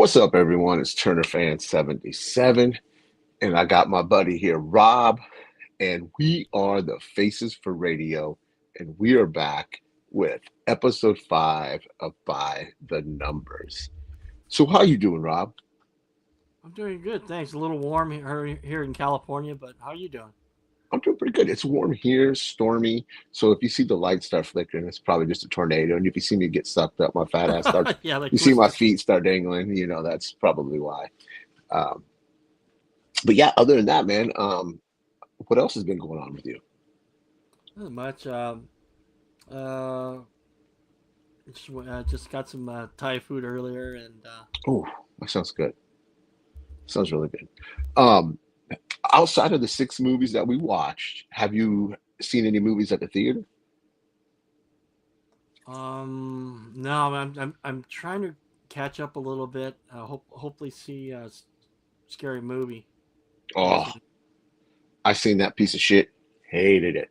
What's up, everyone? It's Turner Fan 77, and I got my buddy here, Rob, and we are the Faces for Radio, and we are back with episode 5 of By the Numbers. So, how you doing, Rob? I'm doing good, thanks. A little warm here in California, but how are you doing? I'm doing pretty good. It's warm here, stormy. So if you see the lights start flickering, it's probably just a tornado. And if you see me get sucked up, my fat ass starts. Yeah, like You see my twisted. feet start dangling. That's probably why. Um, but yeah, other than that, man, what else has been going on with you? Not much. Uh, just got some Thai food earlier, and Oh, that sounds good. Sounds really good. Um, Outside of the 6 movies that we watched, have you seen any movies at the theater? no, I'm trying to catch up a little bit. Hopefully see a scary movie this Oh, week. I seen that piece of shit. Hated it.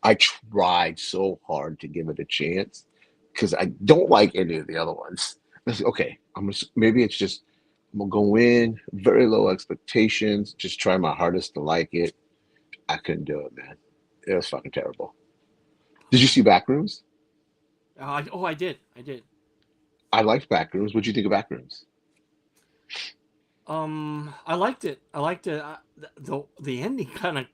I tried so hard to give it a chance because I don't like any of the other ones. Okay, maybe it's just I'm gonna go in very low expectations, just try my hardest to like it. I couldn't do it, man. It was fucking terrible. Did you see Backrooms? I did, I did. I liked Backrooms. What'd you think of Backrooms? I liked it. I liked it. The ending kind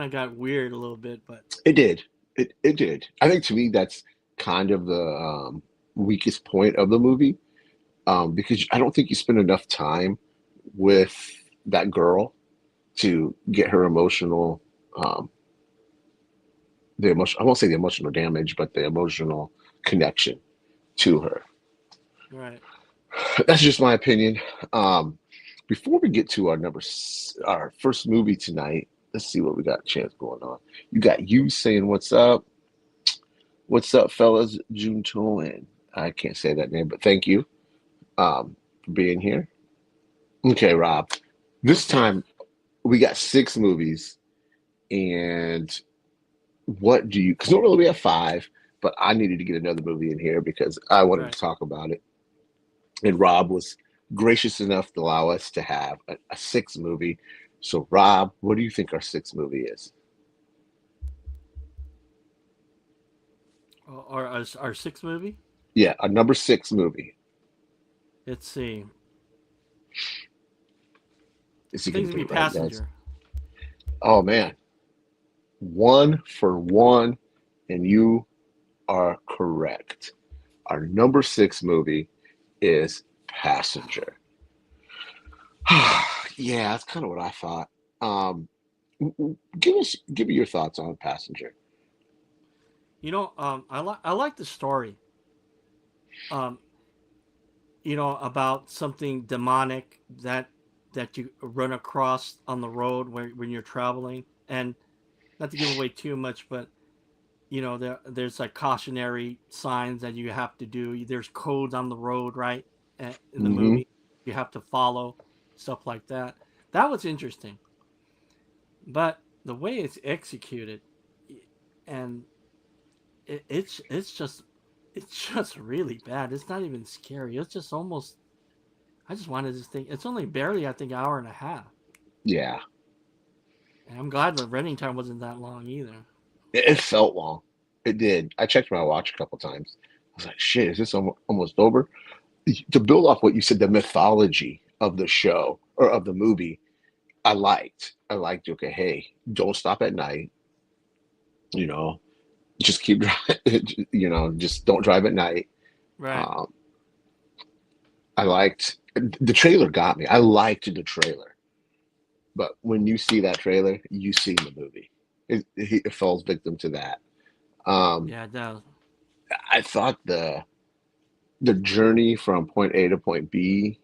of got weird a little bit, but It did. It did. I think to me that's kind of the weakest point of the movie, because I don't think you spend enough time with that girl to get her emotional, um, the emotion. I won't say the emotional damage, but the emotional connection to her. right. That's just my opinion. Um, Before we get to our first movie tonight, let's see what we got a chance going on. You got you saying what's up, fellas? Junto and I can't say that name, but thank you for being here. Okay, Rob. This Okay. time we got 6 movies, and what do you? Because normally we have 5, but I needed to get another movie in here because I wanted Right. to talk about it. And Rob was gracious enough to allow us to have a 6 movie. So, Rob, what do you think our 6 movie is? Our sixth movie. Yeah, a number 6 movie. Let's see. Is I he think gonna it's gonna get be it right, guys? Passenger. Oh man, 1 for 1, and you are correct. Our number 6 movie is Passenger. Yeah, that's kind of what I thought. Um, give me your thoughts on Passenger. I like the story. Um, about something demonic that you run across on the road when you're traveling, and not to give away too much, but there's like cautionary signs that you have to do. There's codes on the road, right? In the Hmm. movie, you have to follow stuff like that. That was interesting, but the way it's executed, and it's just really bad. It's not even scary. It's just almost. I just wanted this thing. It's only barely, I think, an hour and a half, Yeah, and I'm glad the running time wasn't that long either. it felt long. It did. I checked my watch a couple times. I was like, shit, is this almost over? To build off what you said, the mythology of the show or of the movie, I liked. I liked, okay, hey, don't stop at night, you know, just keep driving, just don't drive at night. Right. Um, I liked the trailer got me. I liked the trailer, but when you see that trailer, you see the movie. It falls victim to that. Um, Yeah, it does. I thought the journey from point A to point B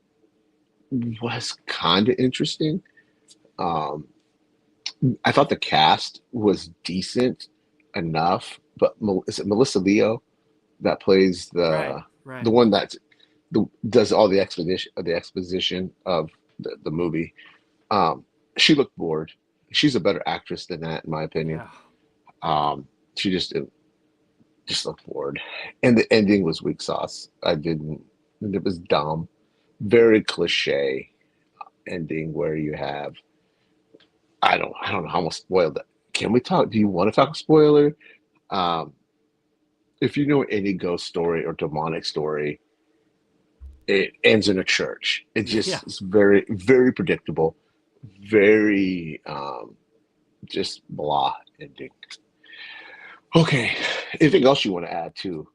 was kind of interesting. Um, I thought the cast was decent enough, but is it Melissa Leo that plays Right. the Right. one that does all the exposition of the movie? Um, she looked bored. She's a better actress than that, in my opinion. Yeah. She just looked bored, and the ending was weak sauce. I didn't. It was dumb. very cliche ending where you have I don't know how much spoiled that. Can we talk? Do you want to talk spoiler? Um, if you know any ghost story or demonic story, it ends in a church. It Yeah. just is very very predictable, very just blah ending. Okay, anything else you want to add to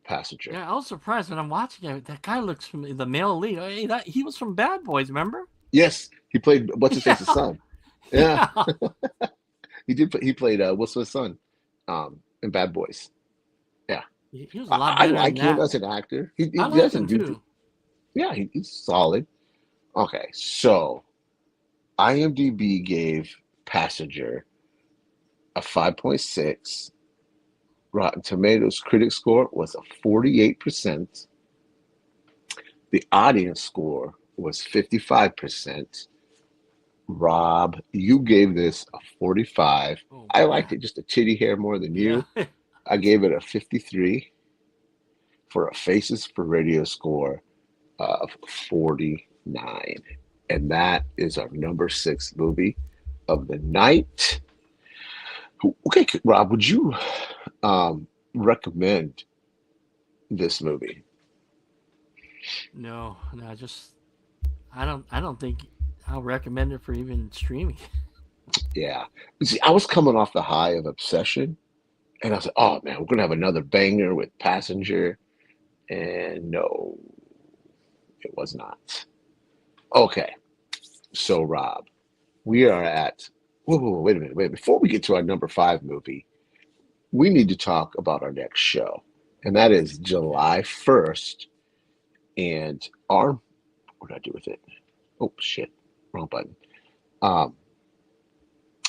Passenger? Yeah, I was surprised when I'm watching it. That guy looks from the male lead. Hey, that he was from Bad Boys, remember? Yes, he played what's his face's Yeah, son. Yeah, yeah. he did. He played what's his son, in Bad Boys. Yeah, He was a I, lot I better than like him that. as an actor. He I liked him doesn't do. too. Yeah, he's solid. Okay, so IMDb gave Passenger a 5.6. Rotten Tomatoes critic score was a 48%. The audience score was 55%. Rob, you gave this a 45. Oh I boy. liked it just a titty hair more than Yeah. you. I gave it a 53 for a Faces for Radio score of 49. And that is our number six movie of the night. Okay, Rob, would you recommend this movie? No, no, just I don't think I'll recommend it for even streaming. Yeah. See, I was coming off the high of Obsession, and I was like, oh man, we're going to have another banger with Passenger. And no, it was not. Okay, so Rob, we are at. Whoa, whoa, whoa, wait a minute, wait. Before we get to our number five movie, we need to talk about our next show, and that is Okay. July 1st. And our what did I do with it? Oh shit, wrong button. Um,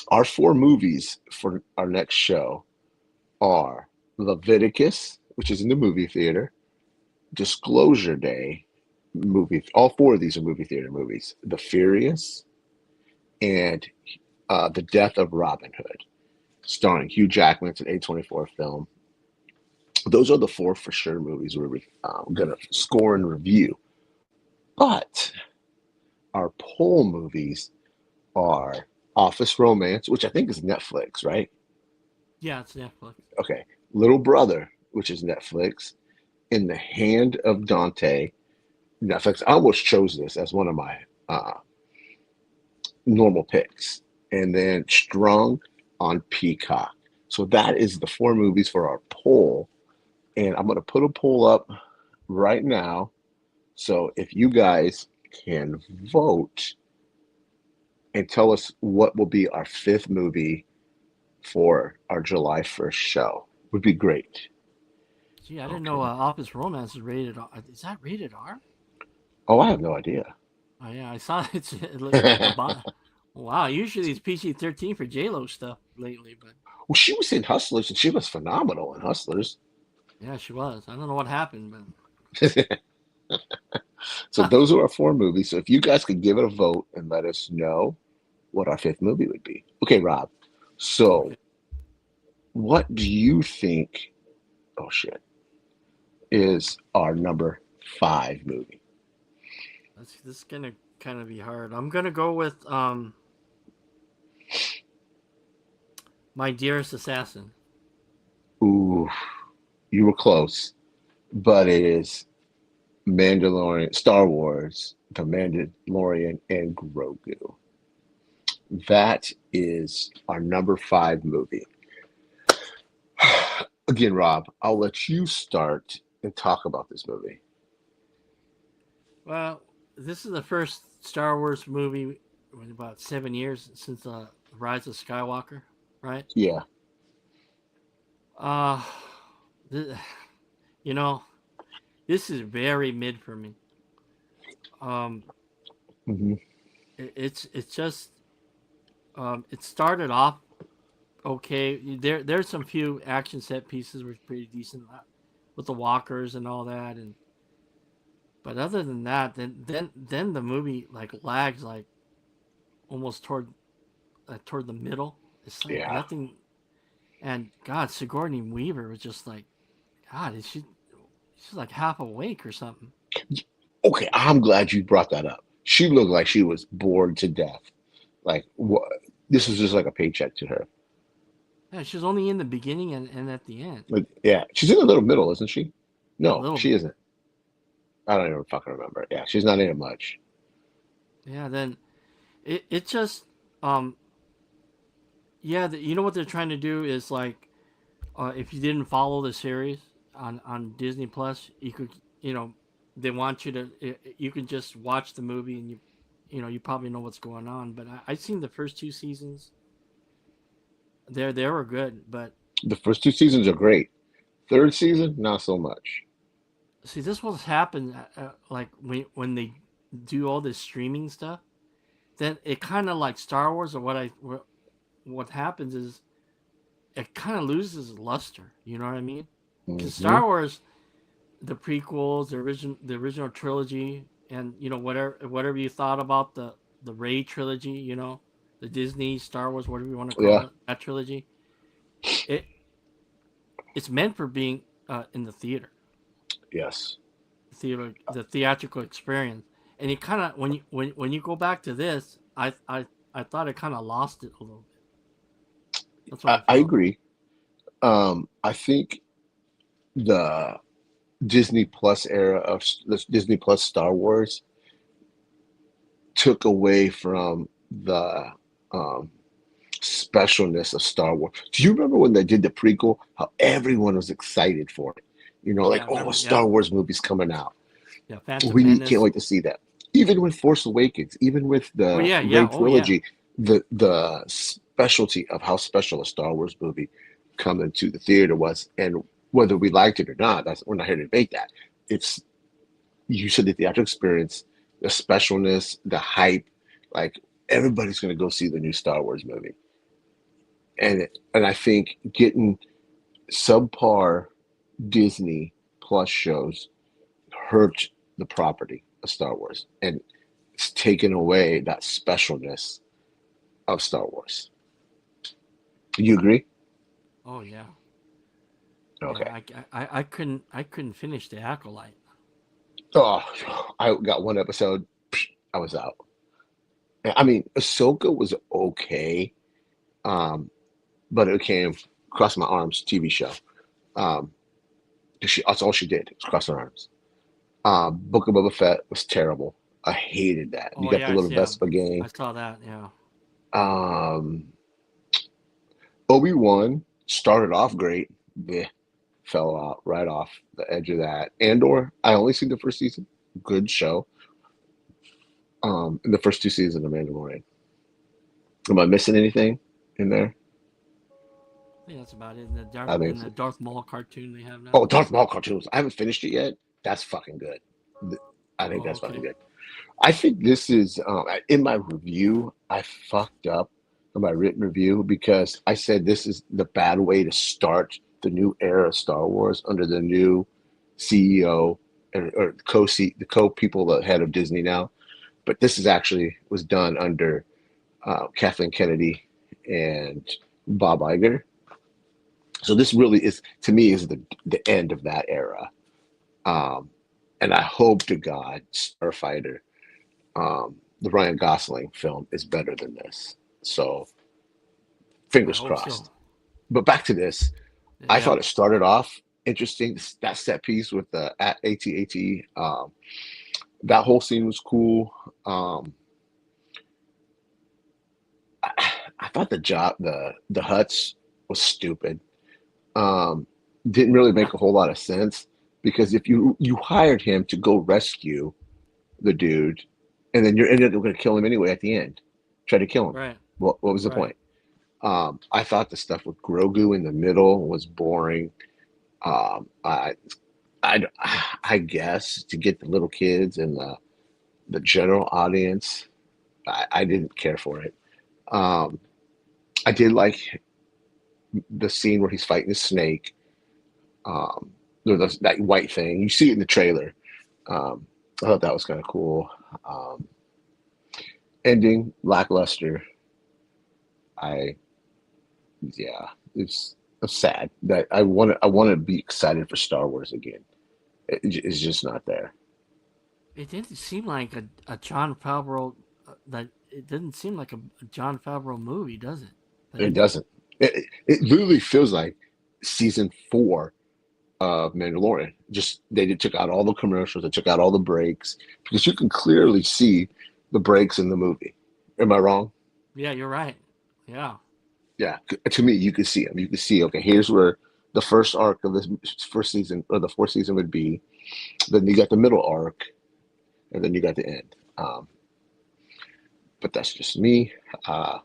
our four movies for our next show are Leviticus, which is in the movie theater, Disclosure Day, movie. All four of these are movie theater movies. The Furious and The Death of Robin Hood, starring Hugh Jackman. It's an A24 film. Those are the four for sure movies we're going to score and review. But our poll movies are Office Romance, which I think is Netflix, right? Yeah, it's Netflix. Okay. Little Brother, which is Netflix. In the Hand of Dante, Netflix. I almost chose this as one of my uh, normal picks. And then Strung on Peacock. So that is the four movies for our poll. And I'm going to put a poll up right now. So if you guys can vote and tell us what will be our fifth movie for our July 1st show, would be great. Gee, I didn't know Okay. Office Romance is rated R. Is that rated R? Oh, I have no idea. Oh yeah, I saw the bot. Wow, usually it's PG-13 for J Lo stuff lately, but Well, she was in Hustlers and she was phenomenal in Hustlers. yeah, she was. I don't know what happened, So but those are our four movies. So if you guys could give it a vote and let us know what our fifth movie would be. Okay, Rob. So okay. what do you think? Oh shit, is our number five movie? This is gonna kind of be hard. I'm gonna go with My Dearest Assassin. Ooh, you were close, but it is Mandalorian, Star Wars, The Mandalorian and Grogu. That is our number five movie. Again, Rob, I'll let you start and talk about this movie. Well, this is the first Star Wars movie in about 7 years since the Rise of Skywalker, right? Yeah. Uh, th- you know, this is very mid for me. Um, Hmm. it's just it started off okay. There's some few action set pieces were pretty decent with the walkers and all that, and but other than that, then the movie like lags like almost toward the middle. It's like Yeah. nothing. And God, Sigourney Weaver was just like God. She's like half awake or something. Okay, I'm glad you brought that up. She looked like she was bored to death. Like what? This was just like a paycheck to her. Yeah, she's only in the beginning and at the end. Like, yeah, she's in the little middle, isn't she? A No, little she bit. isn't. I don't even fucking remember. Yeah, she's not in it much. Yeah, then it just um yeah, you know what they're trying to do is like if you didn't follow the series on Disney Plus, you could they want you to you can just watch the movie and you probably know what's going on. But I've seen the first two seasons. They were good, but The first two seasons are great. Third season, not so much. see this what's happened like when they do all this streaming stuff. Then it kind of like Star Wars or what happens is it kind of loses luster. You know what I mean? Because Hmm. Star Wars, the prequels, the original trilogy, and whatever you thought about the Ray trilogy, the Disney Star Wars, whatever you want to call Yeah. it, that trilogy, it it's meant for being in the Yes. the theatrical experience. And you kind of when you go back to this, I thought it kind of lost it a little bit. That's what I I felt. agree. I think the Disney Plus era of the Disney Plus Star Wars took away from the um, specialness of Star Wars. Do you remember when they did the prequel? How everyone was excited for it. You know, Oh like, yeah, I oh, a remember. Yeah, Star Wars movie's coming out. yeah, Phantom We can't Menace. wait to see that. Even with Force Awakens, even with Oh the yeah, Ray yeah, oh yeah, trilogy, the specialty of how special a Star Wars movie coming to the theater was, and whether we liked it or not, that's we're not here to debate that. It's you said the theatrical experience, the specialness, the hype, like everybody's going to go see the new Star Wars movie, and I think getting subpar Disney Plus shows hurt the property of Star Wars, and it's taken away that specialness of Star Wars. You agree? oh yeah, yeah. Okay. I couldn't finish the Acolyte. Oh, I got one episode. I was out. I mean, Ahsoka was okay, um, but it came across my arms TV show. Um, that's all she did was cross her arms. Book of Boba Fett was terrible. I hated that. You Oh got the yeah, little yeah. Vespa I gang. saw that. Yeah. Um, Obi-Wan started off great. Bleh, fell out right off the edge of that. Andor, I only seen the first season. Good show. In the first two seasons of Mandalorian. Am I missing anything in there? I think that's about it. In the I think in the so. Darth Maul cartoon they have Oh, now. Darth Maul cartoons. I haven't finished it yet. That's fucking good. I think Oh that's fucking okay. good. I think this is in my review. I fucked up in my written review because I said this is the bad way to start the new era of Star Wars under the new CEO or the co people the head of Disney now. But this is actually was done under Kathleen Kennedy and Bob Iger. So this really is to me is the end of that era. Um, and I hope to God Starfighter the Ryan Gosling film is better than this. So I fingers hope so. crossed. But back to this, I Yeah. thought it started off interesting. That set piece with the at AT-AT, that whole scene was cool. I, I thought the Huts was stupid. Um, didn't really make a whole lot of sense because if you hired him to go rescue the dude, and then you're ended up going to kill him anyway at the end, try to kill him. Right. What was the Right. point? I thought the stuff with Grogu in the middle was boring. Um, I, I, I guess to get the little kids and the general audience, I didn't care for it. Um, I did like the scene where he's fighting the snake, um, that white thing. You see it in the trailer. Um, I thought that was kind of cool. Um, Ending lackluster. I yeah, it's sad that I want to be excited for Star Wars again. It's just not there. it didn't seem like a John Favreau that it didn't seem like a John Favreau movie, does it? But It anyway, doesn't. It literally feels like season 4 of Mandalorian. Just took out all the commercials, they took out all the breaks because you can clearly see the breaks in the movie. Am I wrong? yeah, you're right. Yeah, Yeah, to me, you could see them. You could see, okay, here's where the first arc of this first season or the fourth season would be. Then you got the middle arc, and then you got the end. But that's just me. Uh,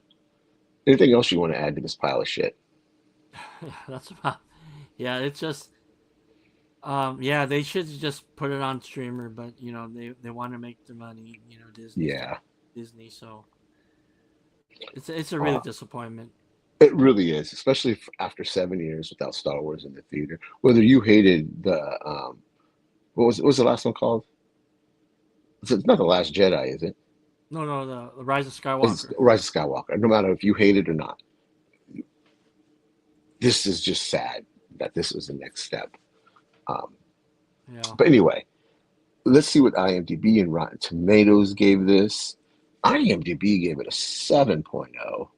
Anything else you want to add to this pile of shit? that's about. Yeah, it's just yeah, they should just put it on streamer, but they want to make the money. Disney's still Yeah, Disney, so it's a really uh, disappointment. it really is, especially after 7 years without Star Wars in the theater. Whether you hated the what was the last one called? It's not the Last Jedi, is it? No, no, the Rise of It's Skywalker. Rise of Skywalker. No matter if you hate it or not, this is just sad that this was the next step. Um, Yeah, but anyway, let's see what IMDb and Rotten Tomatoes gave this. IMDb gave it a 7.0.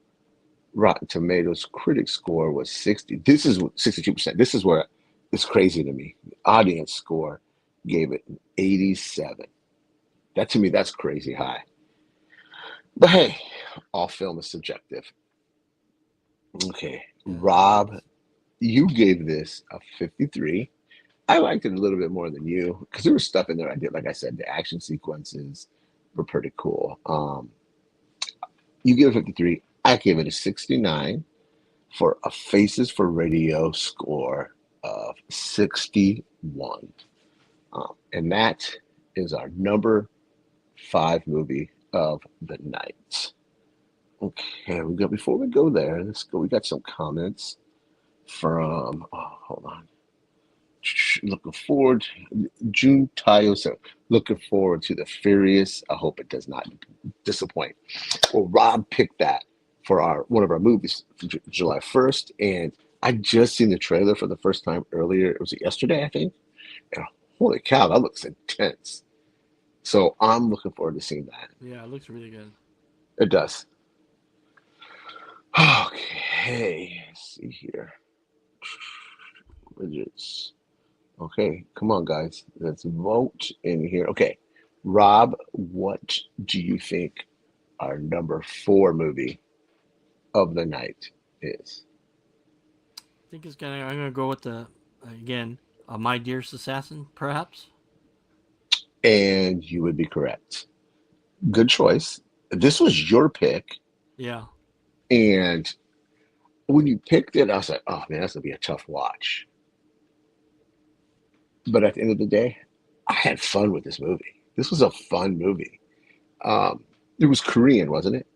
Rotten Tomatoes critic score was 60. This is 62%. This is where it's crazy to me. Audience score gave it an 87. That to me, that's crazy high. But hey, all film is subjective. Okay, yeah, it Rob, is. you gave this a 53. I liked it a little bit more than you because there was stuff in there I did. Like I said, the action sequences were pretty cool. You give it 53. I gave it a 69 for a Faces for Radio score of 61. And that is our number 5 movie of the night. Okay, before we go there, let's go. We got some comments from hold on. Looking forward, June Tayo said, looking forward to the Furious. I hope it does not disappoint. Well, Rob picked that for our one of our movies for July 1st, and I just seen the trailer for the first time earlier. It was yesterday, I think. And holy cow, that looks intense. So I'm looking forward to seeing that. Yeah, it looks really good. It does. Okay, let's see here. Widgets. Okay, come on, guys. Let's vote in here. Okay, Rob, what do you think our number 4 movie of the night is? I think I'm gonna go with the again, My Dearest Assassin, perhaps. And you would be correct. Good choice. This was your pick. Yeah. And when you picked it, I was like, oh man, that's going to be a tough watch. But at the end of the day, I had fun with this movie. This was a fun movie. Um, it was Korean, wasn't it?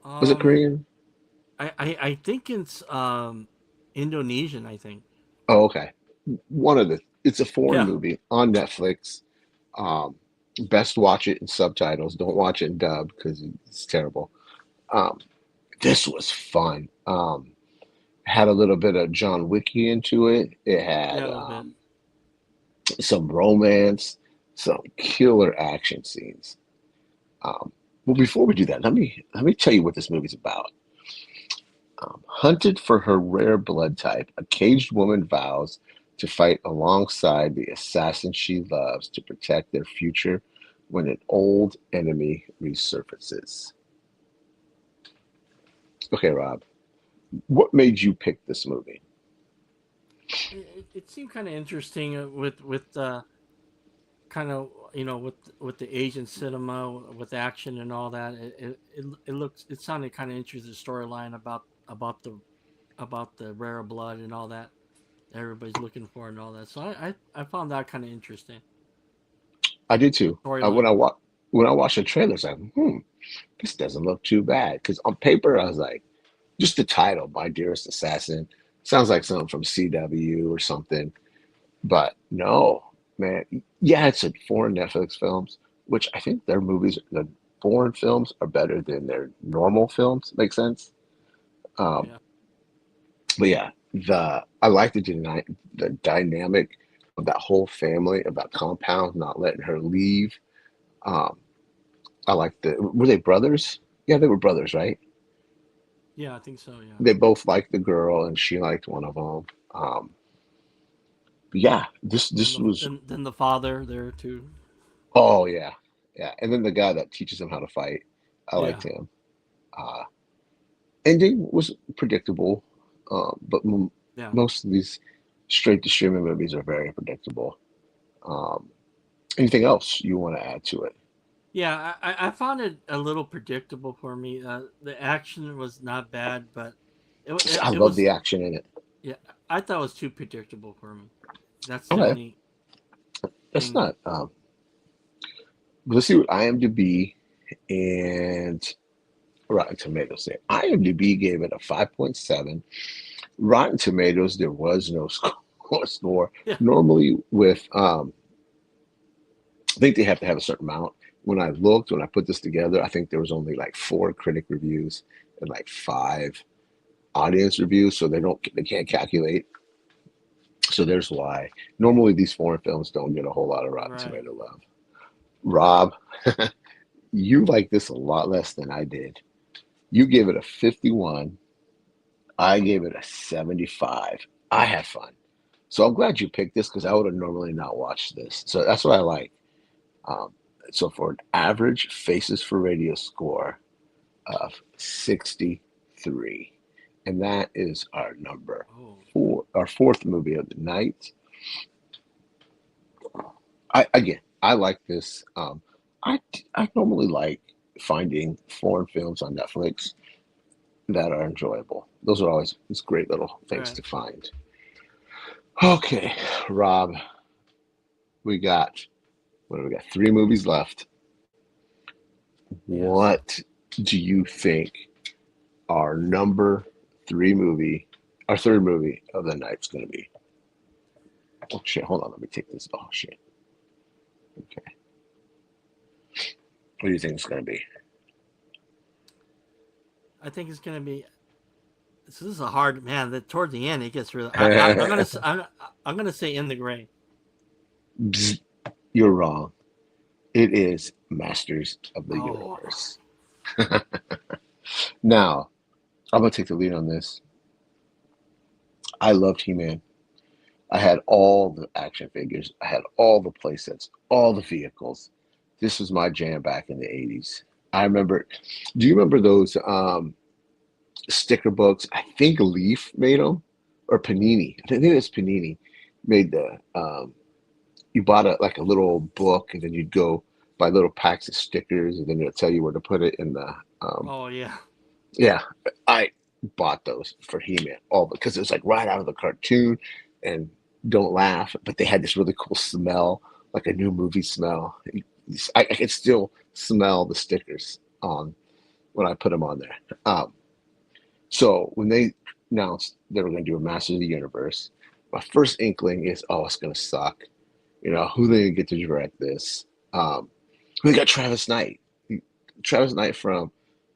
Was it Um, Korean? I think it's Indonesian. I think. Oh, okay. It's a foreign Yeah. movie on Netflix. Um, Best watch it in subtitles. Don't watch it in dub because it's terrible. Um, this was fun. Had a little bit of John Wicky into it. It had Yeah, a little bit. some romance, some killer action scenes. Well, before we do that, let me tell you what this movie's about. Hunted for her rare blood type, a caged woman vows to fight alongside the assassin she loves to protect their future when an old enemy resurfaces. Okay, Rob, what made you pick this movie? It seemed kind of interesting with kind of with the Asian cinema with action and all that. It sounded kind of interesting storyline about the rare blood and all that everybody's looking for and all that. So I found that kind of interesting I did too. storyline. When I watched the trailer, I was like, this doesn't look too bad. Because on paper, I was like, just the title, "My Dearest Assassin," sounds like something from CW or something. But no, man. Yeah, it's a foreign Netflix films, which I think the foreign films are better than their normal films. Make sense? Um, Yeah, but yeah, the I like the dynamic of that whole family, of that compound, not letting her leave. Um, I like were they brothers? Yeah, they were brothers, right? Yeah, I think so. Yeah. They both liked the girl, and she liked one of them. Yeah, Then this the was. then the father there too. Oh yeah, yeah. And then the guy that teaches him how to fight, I Yeah. liked him. Uh, Ending was predictable, but Yeah. most of these straight to streaming movies are very predictable. Um, Anything else you want to add to it? Yeah, I found it a little predictable for me. The action was not bad, but I it love the was, action in it. yeah. I thought it was too predictable for me. That's the Okay, only that's thing. not. Let's see what IMDb and Rotten Tomatoes say. IMDb gave it a 5.7. Rotten Tomatoes, there was no score. Yeah. Normally, with I think they have to have a certain amount. When I put this together, I think there was only like four critic reviews and like five audience reviews, so they can't calculate. So there's why. Normally, these foreign films don't get a whole lot of Rotten Right. Tomato love. Rob, you like this a lot less than I did. You gave it a 51. I gave it a 75. I had fun. So I'm glad you picked this because I would have normally not watched this. So that's what I like. Um, so for an average Faces for Radio score of 63, and that is our number Oh. four, our fourth movie of the night. I like this. I I normally like finding foreign films on Netflix that are enjoyable. Those are always it's great little things Right. to find. Okay, Rob, we got what do we got? Three movies left. Yes. What do you think our number three movie, our third movie of the night is going to be? Oh shit! Hold on, let me take this. Oh shit. Okay, what do you think it's going to be? I think it's gonna be. This is a hard man. That toward the end it gets really. I'm gonna say In the Gray. Bzz, you're wrong. It is Masters of the Oh. Universe. Now, I'm going to take the lead on this. I loved He-Man. I had all the action figures. I had all the playsets, all the vehicles. This was my jam back in the 80s. I remember, do you remember those sticker books? I think Leaf made them, or Panini. I think it was Panini made you bought like a little book and then you'd go buy little packs of stickers and then it'll tell you where to put it in the, Oh yeah. yeah, I bought those for He-Man all because it was like right out of the cartoon and don't laugh, but they had this really cool smell, like a new movie smell. I could still smell the stickers on when I put them on there. So when they announced they were going to do a Master of the Universe, my first inkling is, oh, it's going to suck. You know, who they get to direct this? We got Travis Knight. Travis Knight from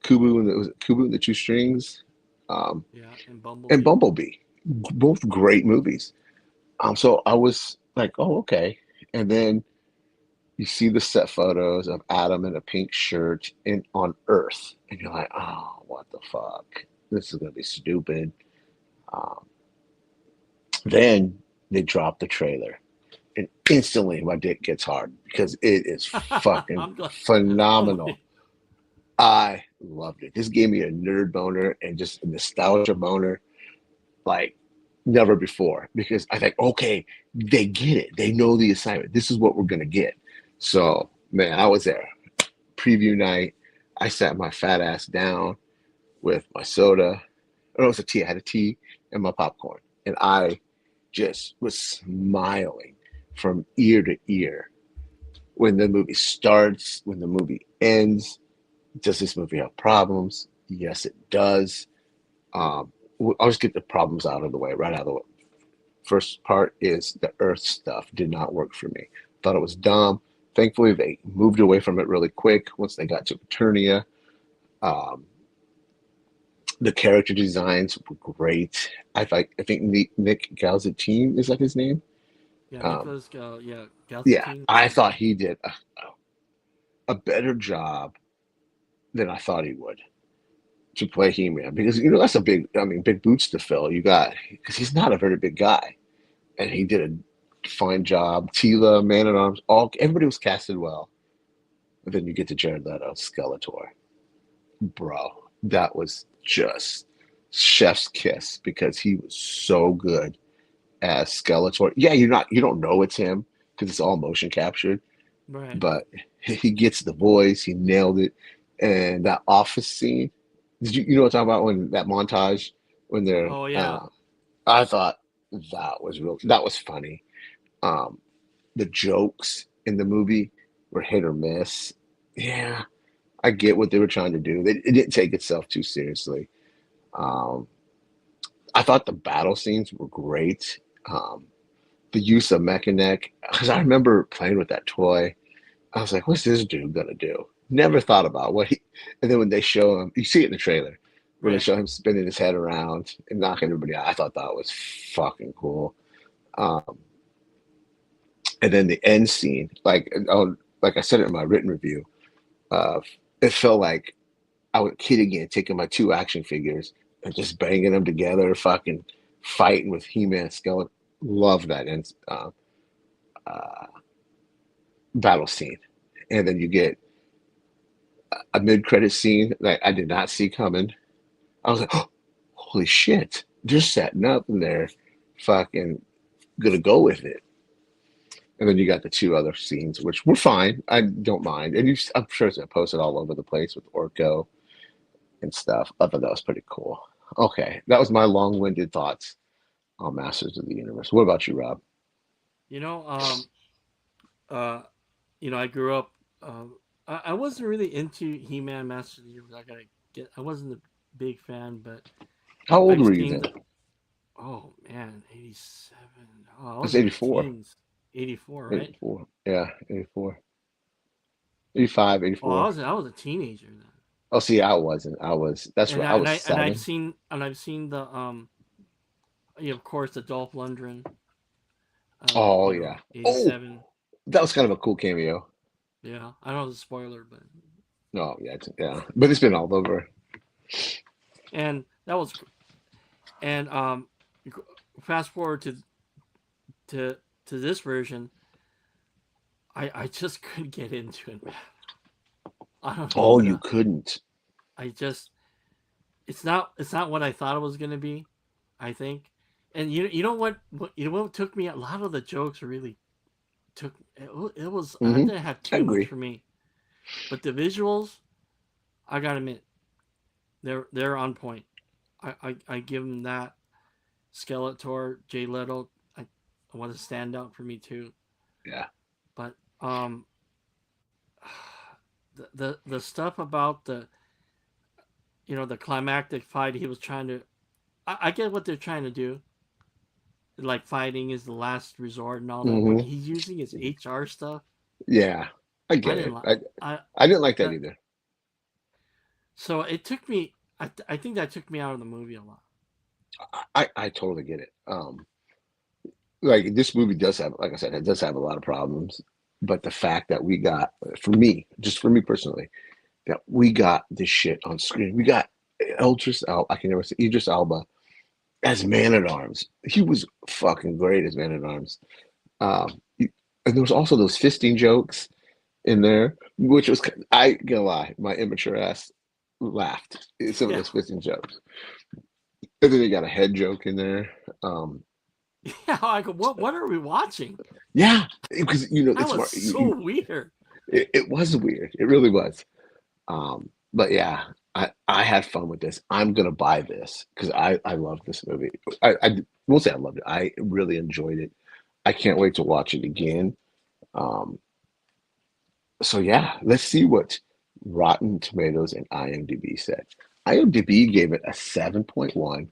Kubu and the Two Strings, um, Yeah. And and Bumblebee. Bumblebee. Both great movies. So I was like, oh, okay. And then you see the set photos of Adam in a pink shirt in on Earth, and you're like, oh, what the fuck? This is gonna be stupid. Um, then they drop the trailer, and instantly my dick gets hard because it is fucking I'm glad. I'm with you. phenomenal. I loved it. This gave me a nerd boner and just a nostalgia boner like never before because I think, okay, they get it. They know the assignment. This is what we're gonna get. So man, I was there. Preview night. I sat my fat ass down with my soda. Oh, it was a tea. I had a tea and my popcorn, and I just was smiling from ear to ear when the movie starts, when the movie ends. Does this movie have problems? Yes, it does. Um, I'll just get the problems out of the way, right out of the way. First part is the Earth stuff did not work for me. Thought it was dumb. Thankfully, they moved away from it really quick once they got to Eternia. Um, the character designs were great. I think Nick Galzatine is that his name? Yeah, Um, Nicholas, yeah, yeah, Galitzine. I thought he did a better job than I thought he would to play He-Man because that's a big, I mean, big boots to fill. You got because he's not a very big guy, and he did a fine job. Tila, Man at Arms, all everybody was casted well. And then you get to Jared Leto, Skeletor, bro. That was just chef's kiss because he was so good as Skeletor. Yeah, you don't know it's him because it's all motion captured, Right. but he gets the voice. He nailed it. And that office scene, you know what I'm talking about when that montage when they're Oh yeah. I thought that was funny. Um the jokes in the movie were hit or miss. Yeah, I get what they were trying to do. It didn't take itself too seriously. Um I thought the battle scenes were great. The use of Mechanic, because I remember playing with that toy. I was like, what's this dude gonna do? Never thought about what he. And then when they show him, you see it in the trailer, when they Right. show him spinning his head around and knocking everybody out. I thought that was fucking cool. Um, and then the end scene, like I said it in my written review, uh, it felt like I was a kid again, taking my two action figures and just banging them together, fucking fighting with He-Man skeleton. Love that uh, battle scene. And then you get a mid-credit scene that I did not see coming. I was like, oh, holy shit, they're setting up and they're fucking gonna go with it. And then you got the two other scenes, which were fine. I don't mind. And I'm sure it's posted all over the place with Orko and stuff. I thought that was pretty cool. Okay, that was my long-winded thoughts on Masters of the Universe. What about you, Rob? You know, uh, I grew up. I wasn't really into He-Man, Master of the Universe. I gotta get. I wasn't a big fan, but How old I've were you seen then? the. Oh man, 87. Oh, I It's was in my 84. teens. 84, right? 84. Yeah, 84. 85, Oh, 84. I was a teenager then. Oh, see, I wasn't. That's And right. I was I've 7. seen the of course the Dolph Lundgren Oh, yeah. Oh, 87. that was kind of a cool cameo. Yeah, I know it's a spoiler, but No, yeah, yeah. But it's been all over. and that was and fast forward to to this version, I just couldn't get into it, man. I don't know Oh, what you couldn't. I just it's not what I thought it was gonna be. I think, and you know what took me, a lot of the jokes really took it was I Hmm. didn't have I too much agree. for me, but the visuals, I gotta admit, they're on point. I give them that. Skeletor, Jay Leto, I want to stand out for me too. Yeah. But the stuff about the climactic fight he was trying to, I get what they're trying to do. Like fighting is the last resort and all that, but Hmm. he's using his HR stuff. Yeah. I I get didn't it. like. I I didn't like that that either. so it took me. I think that took me out of the movie a lot. I totally get it. Like this movie does have, like I said, it does have a lot of problems. But the fact that we got, for me, just for me personally, that we got this shit on screen. We got Eldris Al I can never say Idris Alba as Man at Arms. He was fucking great as Man at Arms. And there was also those fisting jokes in there, which was I gonna lie, my immature ass laughed at some of Yeah, those fisting jokes. And then they got a head joke in there. Um, yeah. I go, what are we watching? yeah, because That it's was more so weird. it was weird. It really was. But yeah, I had fun with this. I'm gonna buy this because I love this movie. I won't say I loved it. I really enjoyed it. I can't wait to watch it again. Um, so yeah, let's see what Rotten Tomatoes and IMDb said. IMDb gave it a 7.1.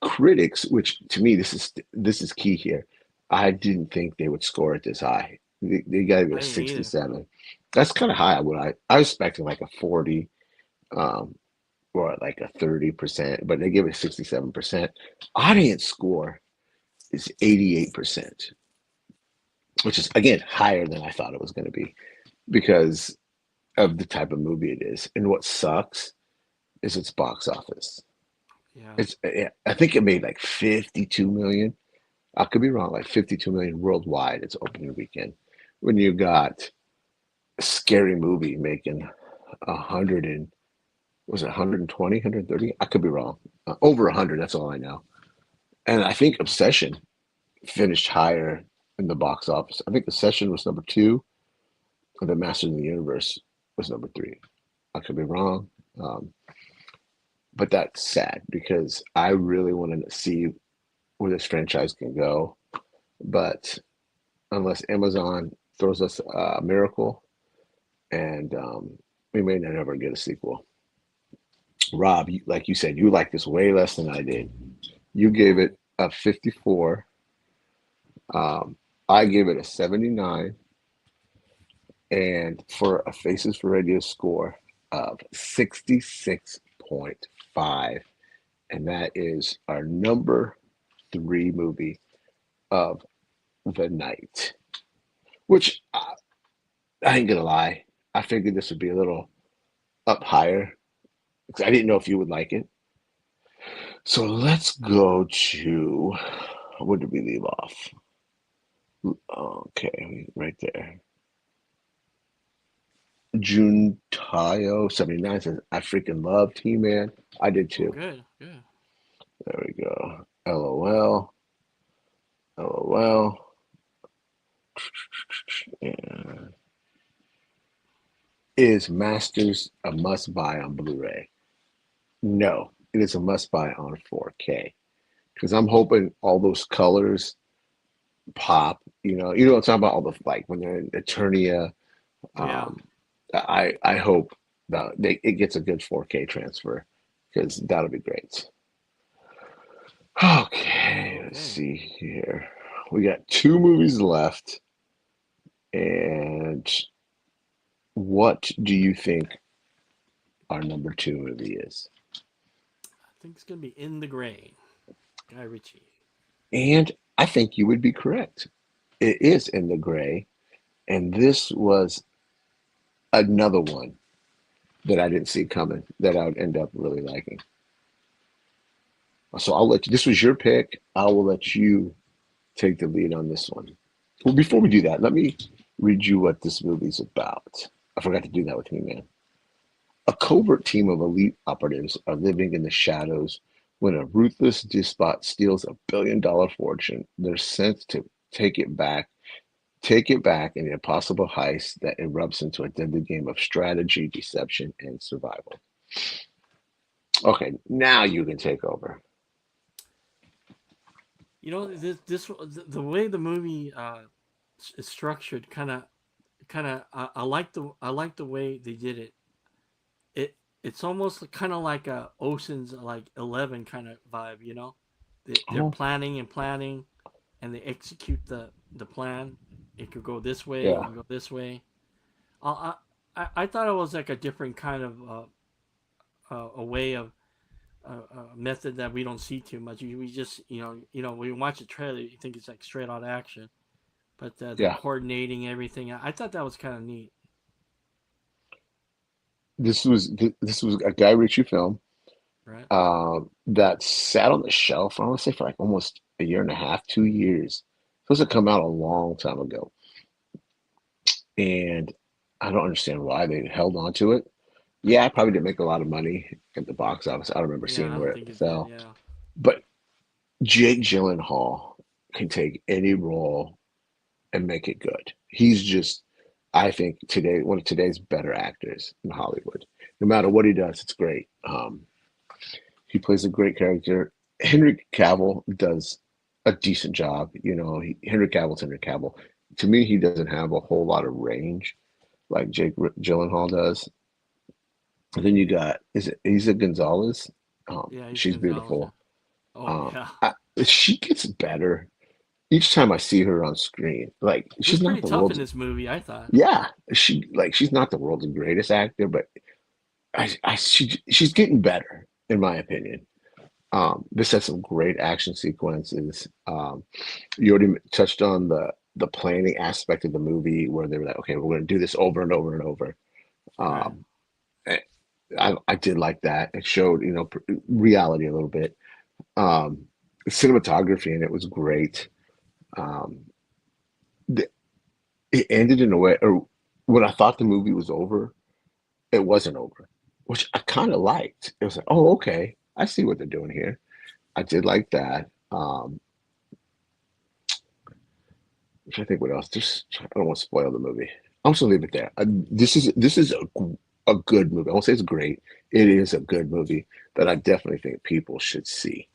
Critics, which to me this is key here. I didn't think they would score it this high. They got to go I didn't either. 67. That's kind of high. What I was expecting like a 40, um, or like a 30%, but they give it 67%. Audience score is 88%. which is again higher than I thought it was going to be because of the type of movie it is. And what sucks is its box office. Yeah. It's I think it made like 52 million. I could be wrong, like 52 million worldwide. Its opening weekend. When you got a scary movie making 100 and was it 120, 130? I could be wrong. Over 100. That's all I know. And I think Yeah. Obsession finished higher in the box office. I think Obsession was number two, and The Masters of the Universe was number three. I could be wrong. Um, but that's sad because I really wanted to see where this franchise can go. But unless Amazon throws us a miracle, and we may not ever get a sequel. Rob, like you said, you like this way less than I did. You gave Oh, it a 54. Um, I gave it a 79, and for a Faces for Radio score of 66.5. And that is our number three movie of the night, which I ain't gonna lie. I figured this would be a little up higher because I didn't know if you would like it. So let's go to where did we leave off? Okay, right there. June Tayo 79 says, I freaking love T-Man. I did oh, too. good, good. There we go. LOL. LOL. Yeah. Is Masters a must buy on Blu-ray? No, it is a must buy on 4K because I'm hoping all those colors pop. You know what I'm talking about? All the like when they're in Eternia. Yeah. Um, I hope that it gets a good 4K transfer because that'll be great. Okay, let's Okay. see here. We got two movies left, and what do you think our number two movie is? I think it's gonna be In the Gray, Guy Ritchie. And I think you would be correct. It is In the Gray, and this was another one that I didn't see coming that I would end up really liking. So I'll let you, this was your pick. I will let you take the lead on this one. Well, before we do that, let me read you what this movie's about. I forgot to do that with you, man. A covert team of elite operatives are living in the shadows when a ruthless despot steals a $1 billion fortune. They're sent to take it back, take it back in an impossible heist that erupts into a deadly game of strategy, deception, and survival. Okay, now you can take over. This the way the movie is structured, kind of. I like the way they did it. It's almost kind of like a Ocean's like 11 kind of vibe. They're Oh, planning and planning, and they execute the plan. It could go this way. It yeah, can go this way. I thought it was like a different kind of a way of method that we don't see too much. We just when you watch a trailer, you think it's like straight out action, but the yeah. coordinating everything, I thought that was kind of neat. This was a Guy Ritchie film Right? that sat on the shelf. I want to say for like almost a year and a half, 2 years. Supposed to come out a long time ago, and I don't understand why they held on to it. Yeah, I probably didn't make a lot of money at the box office. I don't remember Yeah, seeing I where don't it think it did. fell, Yeah. but Jake Gyllenhaal can take any role and make it good. He's just, I think, today one of today's better actors in Hollywood. No matter what he does, it's great. He plays a great character. Henry Cavill does a decent job. Henry Cavill's Henry Cavill. To me, he doesn't have a whole lot of range like Jake Gyllenhaal does. And then you got is it Isa Gonzalez? Yeah, he's She's Gonzalez. Yeah. beautiful. Oh Um, yeah. I, she gets better each time I see her on screen. Like She's she's not pretty the tough in world's this movie, I thought. yeah. She's not the world's greatest actor, but she's getting better in my opinion. This has some great action sequences. You already touched on the planning aspect of the movie where they were like, okay, we're going to do this over and over and over. Right. Um, I did like that. It showed, reality a little bit. Um, Cinematography in it was great. Um, it ended in a way, or when I thought the movie was over, it wasn't over, which I kind of liked. It was like, oh, okay, I see what they're doing here. I did like that. I think what else? Just I don't want to spoil the movie. I'm just gonna leave it there. This is a good movie. I won't say it's great. It is a good movie that I definitely think people should see.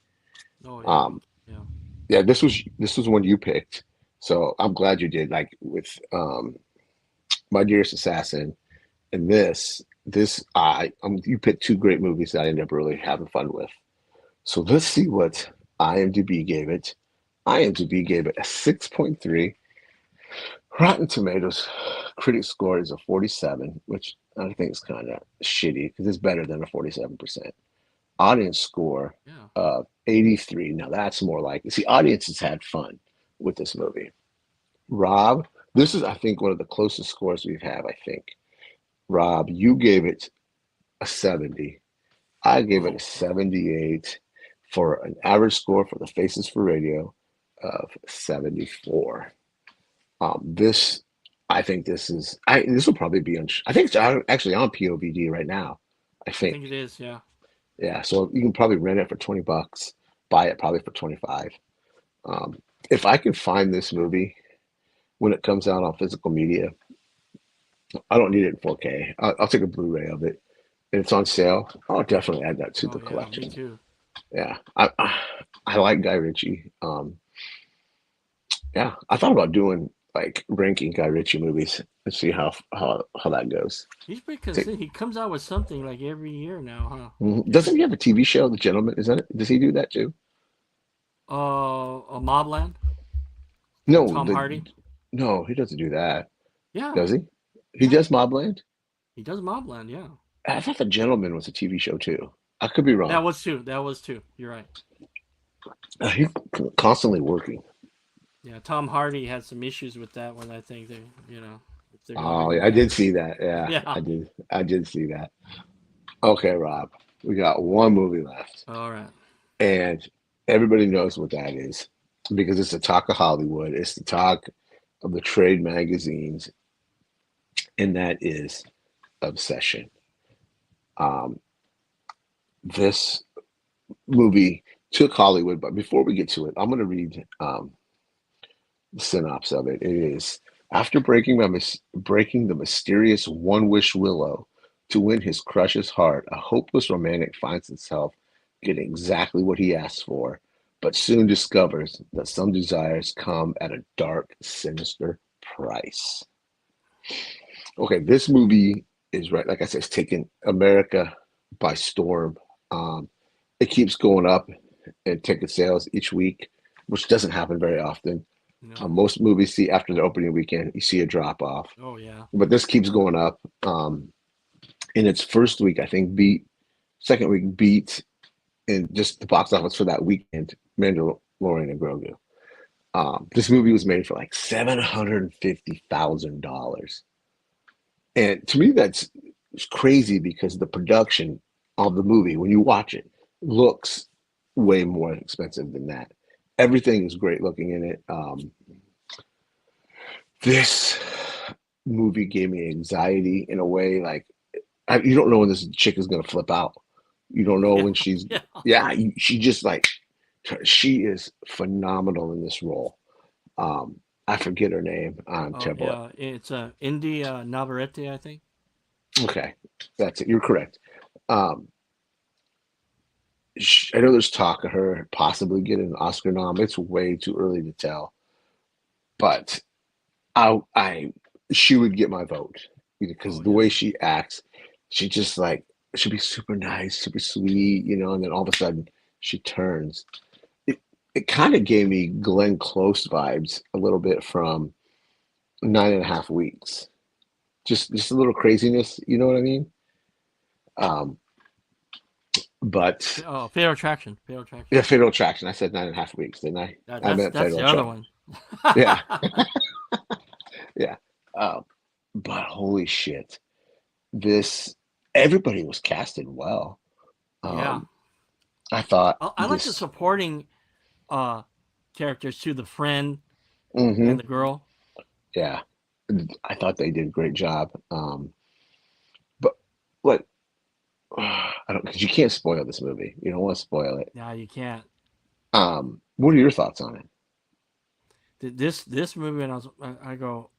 Oh yeah. Um, Yeah. yeah, this was one you picked, so I'm glad you did. Like with My Dearest Assassin and this you picked two great movies that I ended up really having fun with. So let's see what IMDb gave it. IMDb gave it a 6.3. Rotten Tomatoes critic score is a 47, which I think is kind of shitty because it's better than a 47%. Audience score Yeah. of 83. Now that's more like, see, audiences had fun with this movie. Rob, this is, I think, one of the closest scores we've had, I think. Rob, you gave it a 70. I gave it a Oh. 78 for an average score for the Faces for Radio of 74. This, I think this will probably be on, I think it's actually on POVD right now. I I think think. it is. Yeah. Yeah. So you can probably rent it for 20 bucks, buy it probably for 25. Um, if I can find this movie when it comes out on physical media, I don't need it in 4K. I'll take a Blu-ray of it and it's on sale. I'll definitely add that to Oh the yeah. Me collection. too. Yeah. I like Guy Ritchie. Yeah, I thought about doing like ranking Guy Ritchie movies and see how that goes. He's pretty Take, consistent. He comes out with something like every year now, huh? doesn't he have a TV show, The Gentleman? Is that it? Does he do that too? A Mobland with No, Tom Hardy. no, he doesn't do that, Yeah. does he? He Yeah. does Mobland. He does Mobland. Yeah. I thought The Gentleman was a TV show too. I could be wrong. That was two. That was two. You're right. He's constantly working. Yeah. Tom Hardy had some issues with that one. I think they, if they're gonna Oh, bring him yeah, I back. did see that. Yeah, Yeah. I did. I did see that. Okay, Rob, we got one movie left, All right. and everybody knows what that is because it's the talk of Hollywood. It's the talk of the trade magazines, and that is Obsession. Um, this movie took Hollywood, but before we get to it, I'm going to read the synopsis of it. It is after breaking the mysterious one wish willow to win his crush's heart, a hopeless romantic finds himself getting exactly what he asks for, but soon discovers that some desires come at a dark, sinister price. Okay, this movie is right, like I said, it's taken America by storm. Um, it keeps going up in ticket sales each week, which doesn't happen very often. No. Most movies see after the opening weekend, you see a drop off, Oh yeah. but this keeps going up. In its first week, I think second week beat in just the box office for that weekend, Mandalorian and Grogu. This movie was made for like $750,000. And to me, that's crazy because the production of the movie, when you watch it, looks way more expensive than that. Everything is great looking in it. This movie gave me anxiety in a way like you don't know when this chick is going to flip out. You don't know Yeah. when she's, Yeah. yeah, she just like, she is phenomenal in this role. I forget her name. I'm Oh terrible. yeah. It's Indy Navarrete, I think. Okay, that's it. You're correct. Um, I know there's talk of her possibly getting an Oscar nom. It's way too early to tell, but I she would get my vote because Oh the way yeah. she acts, she just like she'd be super nice, super sweet, and then all of a sudden she turns. It it kind of gave me Glenn Close vibes a little bit from 9.5 weeks. Just a little craziness, you know what I mean? Um, but Oh, Fatal Attraction. Fatal Attraction. yeah, Fatal Attraction. I said 9.5 weeks, didn't I? That, I that's meant that's Fatal the other Attraction. one. Yeah, yeah. Um, but holy shit, this everybody was casted well. Yeah, Um, I thought I like the this. supporting uh characters too. The friend and Hmm. the girl. Yeah, I thought they did a great job. But like, I don't because you can't spoil this movie. You don't want to spoil it. Now you can't. What are your thoughts on it? This movie, and I go,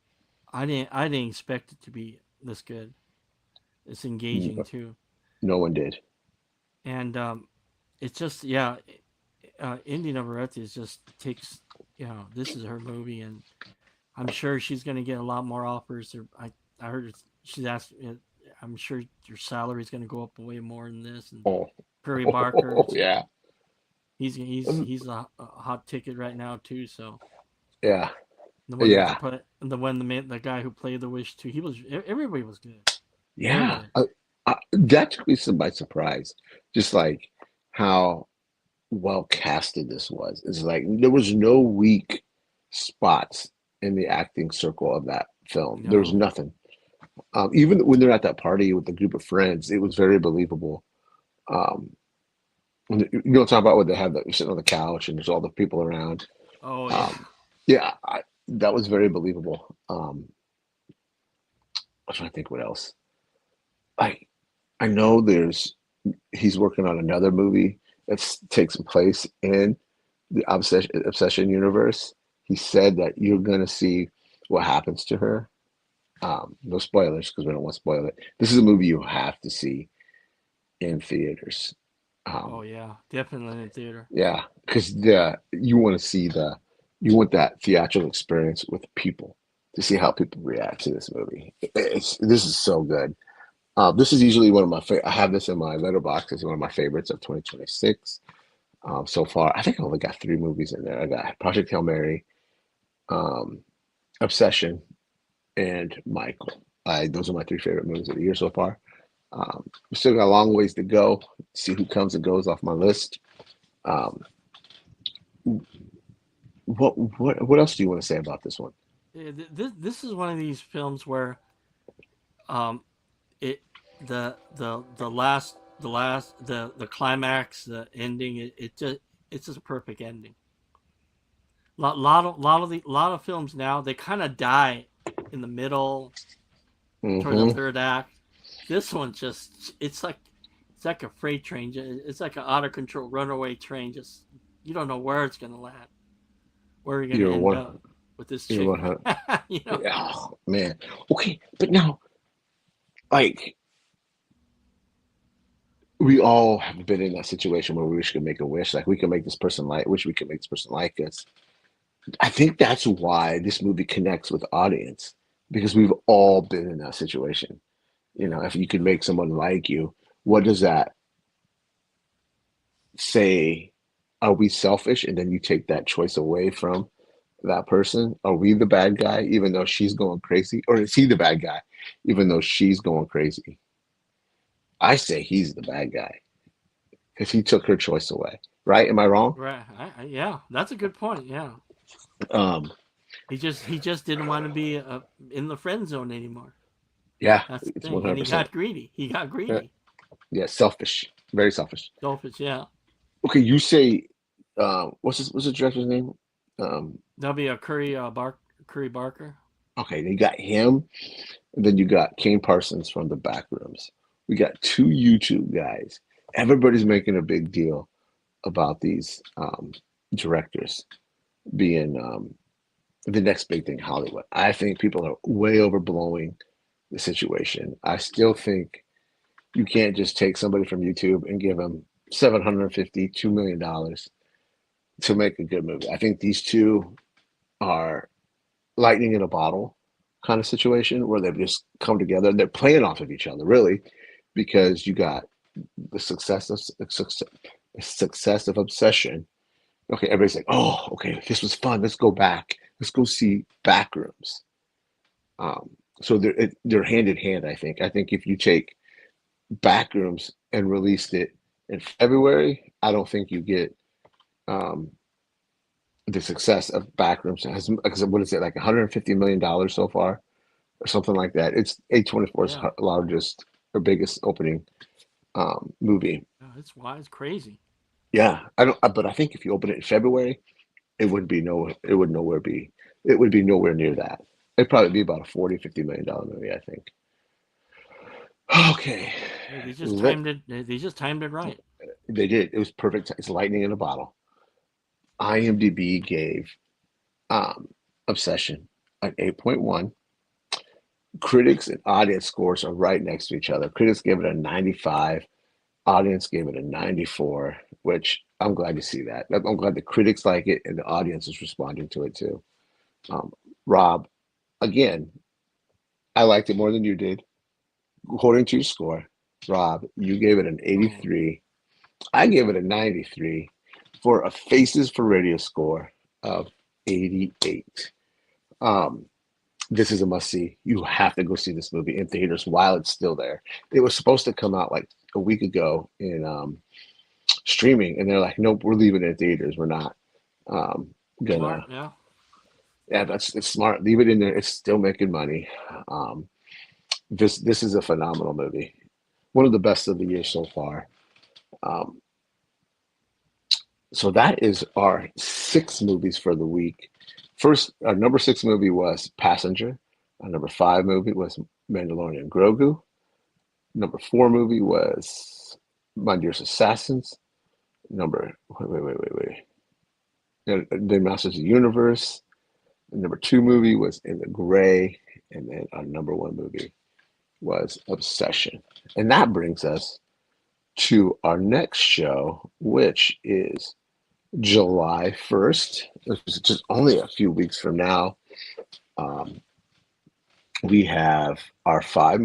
I didn't expect it to be this good. It's engaging too, No one did. and it's just yeah. Indy Navarrete is just takes this is her movie, and I'm sure she's gonna get a lot more offers. I heard she's asked. I'm sure your salary is gonna go up way more than this. And Oh, Curry Barker, it's yeah, he's a hot ticket right now too. So yeah, the one yeah, that put the guy who played the Wish too, he was everybody was good, very yeah. good. That took me by surprise. Just like how well casted this was. It's like there was no weak spots in the acting circle of that film. There was No, nothing. Even when they're at that party with the group of friends, it was very believable. Um, you know what I'm talking about? When they have you're sitting on the couch and there's all the people around. oh yeah, Um, yeah, that was very believable. I'm trying to think what else. I I know he's working on another movie that takes place in the obsession universe. He said that you're gonna see what happens to her. No spoilers because we don't want to spoil it. This is a movie you have to see in theaters. oh Um, yeah, definitely in theater. yeah, because the you want to see the you want that theatrical experience with people to see how people react to this movie. This is so good. This is usually one of my favorite. I have this in my letterbox as one of my favorites of 2026 so far. I think I only got three movies in there. I got Project Hail Mary, um, Obsession, and Michael. Those are my three favorite movies of the year so far. We still got a long ways to go. See who comes and goes off my list. Um, what else do you want to say about this one? This is one of these films where um it the climax, the ending, it's just a perfect ending. Lot of films now they kind of die in the middle toward the Hmm. third act. This one just it's like a freight train. It's like an out of control runaway train. Just you don't know where it's gonna land, where you're gonna You're end one. up with this You're chick. 100. you know. Oh man. Okay, but now, like, we all have been in that situation where we wish we could make a wish, like we could make this person like, wish we could make this person like us. I think that's why this movie connects with the audience because we've all been in that situation. You know, if you could make someone like you, what does that say? Are we selfish? And then you take that choice away from that person? Are we the bad guy, even though she's going crazy? Or is he the bad guy, even though she's going crazy? I say he's the bad guy because he took her choice away. Right? Am I wrong? Right. Yeah, that's a good point. Yeah. Um, He just didn't want to be in the friend zone anymore. yeah, That's the it's thing, and he 100%. got greedy. He got Yeah, greedy. yeah, selfish, very selfish. Selfish. Yeah. Okay, you say, what's the director's name? That'll be a Curry Barker. Okay, you got him, and then you got Kane Parsons from the back rooms. We got two YouTube guys. Everybody's making a big deal about these directors being the next big thing in Hollywood. I think people are way overblowing the situation. I still think you can't just take somebody from YouTube and give them 750, $2 million to make a good movie. I think these two are lightning in a bottle kind of situation where they've just come together. They're playing off of each other, really, because you got the success of Obsession. Okay, everybody's like, oh, okay, this was fun. Let's go back. Let's go see Backrooms. Um, so they're hand in hand. I think if you take Backrooms and released it in February, I don't think you get um, the success of Backrooms has, because what is it, like $150 million so far or something like that. It's A24's Yeah, largest or biggest opening movie. yeah, it's why it's crazy. Yeah, I don't, but I think if you open it in February, it would nowhere be, it would be nowhere near that. It'd probably be about a 40-50 million dollar movie, I think. Okay, Hey, they just let timed it. They just timed it right. they did. It was perfect. It's lightning in a bottle. IMDb gave um, Obsession an 8.1. Critics and audience scores are right next to each other. Critics gave it a 95. Audience gave it a 94, which I'm glad to see that. I'm glad the critics like it and the audience is responding to it too. Um, Rob, again, I liked it more than you did. According to your score, Rob, you gave it an Oh, 83. I gave it a 93 for a Faces for Radio score of 88. Um, this is a must see. You have to go see this movie in theaters while it's still there. It was supposed to come out like a week ago in streaming, and they're like, nope, we're leaving it in theaters. We're not um, smart. gonna. Yeah. Yeah, that's it's smart. Leave it in there. It's still making money. Um, this is a phenomenal movie. One of the best of the year so far. Um, so that is our six movies for the week. First, our number six movie was Passenger. Our number five movie was Mandalorian and Grogu. Number four movie was My Dearest Assassins. Number The Masters of the Universe. The number two movie was In the Gray, and then our number one movie was Obsession. And that brings us to our next show, which is July 1st, which is just only a few weeks from now. Um, we have our four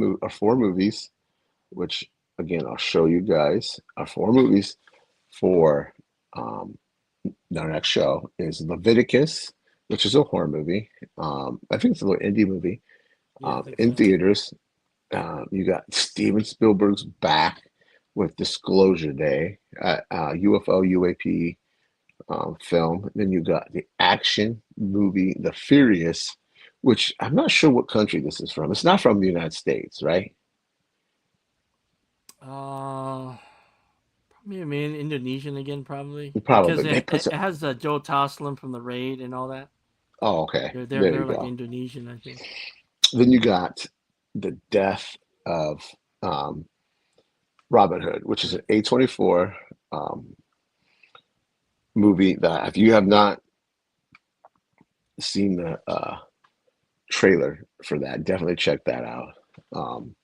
movies, which again I'll show you guys. Our four movies for um, our next show is Leviticus, which is a horror movie. I think it's a little indie movie Yeah, I think in so. theaters. You got Steven Spielberg's back with Disclosure Day, UFO UAP film. Then you got the action movie The Furious, which I'm not sure what country this is from. It's not from the United States, right? Probably I mean Indonesian again, probably because Probably. They put it some. has Joe Toslim from the Raid and all that. Oh, okay. There They're you like go. Indonesian, I think. Then you got the death of um, Robin Hood, which is an A24 um, movie that if you have not seen the trailer for that, definitely check that out. Um,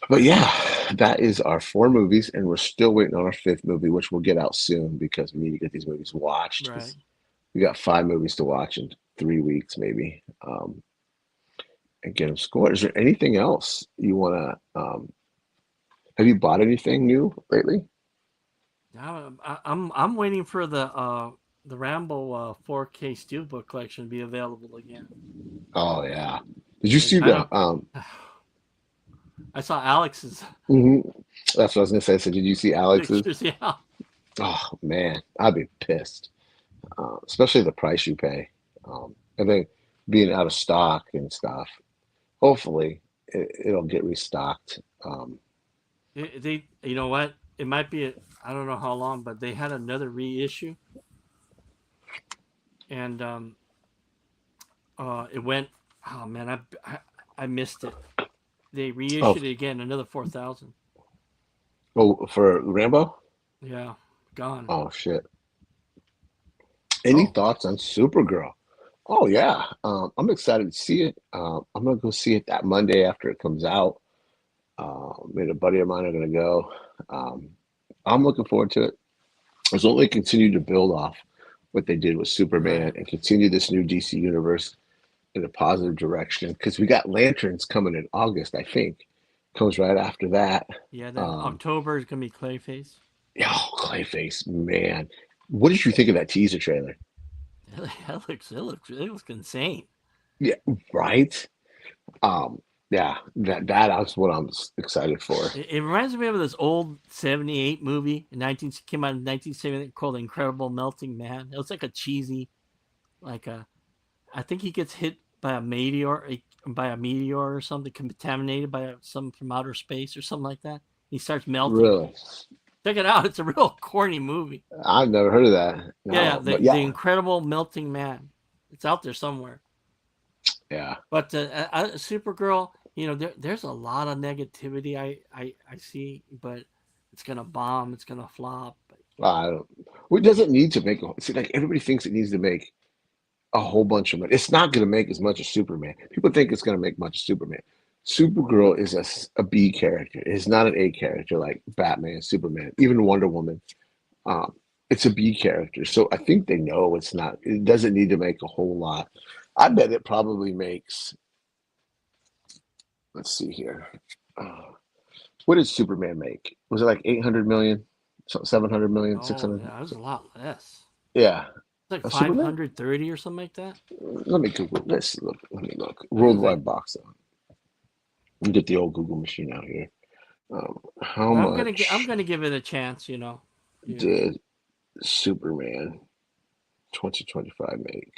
but yeah, that is our four movies, and we're still waiting on our fifth movie, which will get out soon because we need to get these movies watched Right. because we got five movies to watch in 3 weeks maybe, and get them scored. Is there anything else you want to? Have you bought anything new lately? Now I'm waiting for the Rambo 4K Steelbook collection to be available again. Oh yeah. Did you see I the don't. I saw Alex's mhm. That's what I was gonna say. So did you see Alex's? pictures. Yeah. Oh man, I'd be pissed. Especially the price you pay. And then being out of stock and stuff. Hopefully it'll get restocked. You know what? It might be. I don't know how long, but they had another reissue, and it went. Oh man, I missed it. They Oh, reissued it again, another 4,000. oh, for Rambo? Yeah, gone. Oh shit. Any Oh, thoughts on Supergirl? Oh yeah, I'm excited to see it. I'm gonna go see it that Monday after it comes out. Me and a buddy of mine are gonna go. Um, I'm looking forward to it. It's only continue to build off what they did with Superman right. and continue this new DC universe in a positive direction because we got Lanterns coming in August, I think. Comes right after that. Yeah. Then Um, October is gonna be Clayface. oh, Clayface, man. What did you think of that teaser trailer? It looks insane. Yeah, right. Yeah, that's what I'm excited for. It reminds me of this old '78 movie in 19 came out in 1978 called Incredible Melting Man. It was like a cheesy, like a I think he gets hit by a meteor or something, contaminated by some from outer space or something like that. He starts melting. Really, Check it out. It's a real corny movie. I've never heard of that. Yeah, No, but the yeah, Incredible Melting Man. It's out there somewhere. yeah. But Supergirl, there's a lot of negativity I see, but it's gonna bomb. It's gonna flop. I don't. Well, it doesn't need to make. See, like everybody thinks it needs to make a whole bunch of money. It's not going to make as much as Superman. People think it's going to make much as Superman. Supergirl is a B character. It's not an A character like Batman, Superman, even Wonder Woman. Um, it's a B character. So I think they know it's not. It doesn't need to make a whole lot. I bet it probably makes. Let's see here. Uh, what did Superman make? Was it like 800 million? So 700 million, Oh 600? yeah, it was a lot less. Yeah. It's like Superman? 530 or something like that. Let me Google. Let's look. Let me look. Because like, Worldwide box office. Let me get the old Google machine out here. How but I'm much gonna give it a chance. Yeah. did Superman 2025 make?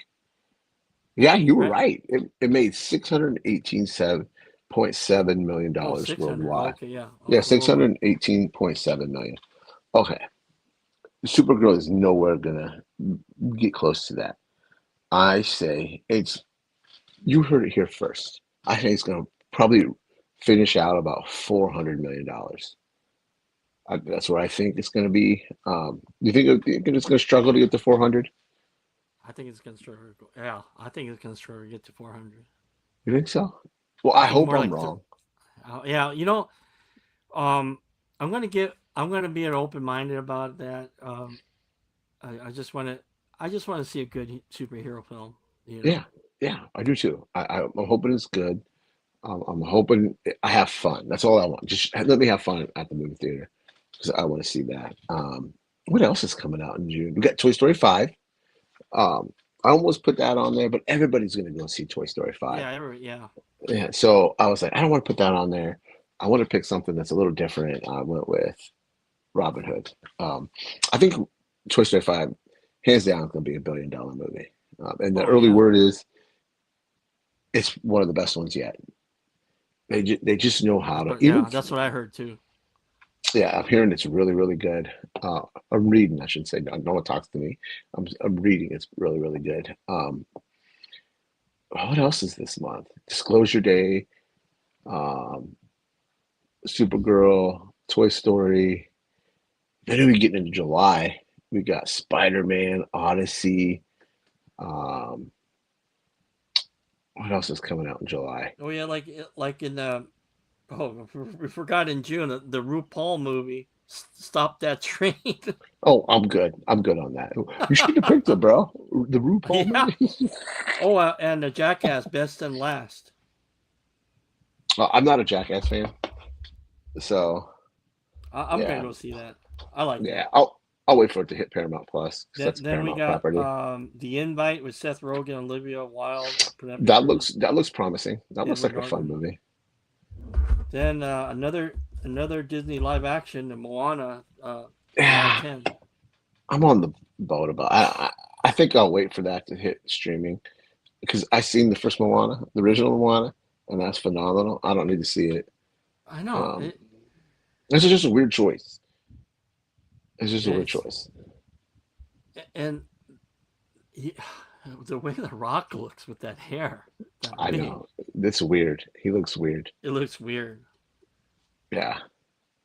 Yeah, you were Right? right. It made $618.7 million Oh, 600. worldwide. Okay, yeah. Yeah, Okay, worldwide. 618.7 million. Okay. Supergirl is nowhere gonna get close to that. I say it's you heard it here first. I think it's gonna probably finish out about $400 million. That's where I think it's going to be. You think it's going to struggle to get to 400? I think it's gonna struggle. Yeah, I think it's gonna struggle to get to 400. You think so? Well, I I think hope more I'm like, wrong. yeah. Um, I'm gonna be an open minded about that. I just want to, see a good superhero film. You Yeah, know. yeah, I do too. I'm hoping it's good. I'm hoping I have fun. That's all I want. Just let me have fun at the movie theater because I want to see that. What else is coming out in June? We got Toy Story 5. Um, I almost put that on there, but everybody's going to go see Toy Story 5. Yeah. Yeah, so I was like, I don't want to put that on there. I want to pick something that's a little different. I went with Robin Hood. I think Toy Story 5, hands down, is going to be $1 billion movie. And the Oh early yeah. word is it's one of the best ones yet. They just know how to even. That's what I heard too. Yeah, I'm hearing it's really really good. I'm reading. I shouldn't say no one talks to me. I'm reading. It's really really good. What else is this month? Disclosure Day, um, Supergirl, Toy Story. Then we getting into July. We got Spider-Man, Odyssey. Um, what else is coming out in July? Oh yeah, like in we forgot in June the RuPaul movie. Stop that train. Oh, I'm good. I'm good on that. You should have picked it, bro. The RuPaul Yeah. movie. Oh, and the Jackass Best and Last. I'm not a Jackass fan, so I'm gonna yeah, go see that. I like yeah. that. I'll wait for it to hit Paramount Plus because that's a Then we Paramount got property. The Invite with Seth Rogen and Olivia Wilde. That looks promising. That looks Edward like a fun Norton. movie. Then another Disney live action, the Moana, July Yeah, 10. I'm on the boat about. I think I'll wait for that to hit streaming because I seen the first Moana, the original Moana, and that's phenomenal. I don't need to see it. I know Um, it. this is just a weird choice. It's just a weird It's choice. and he, the way the Rock looks with that hair, that I wig, know. It's weird. He looks weird. it looks weird. Yeah.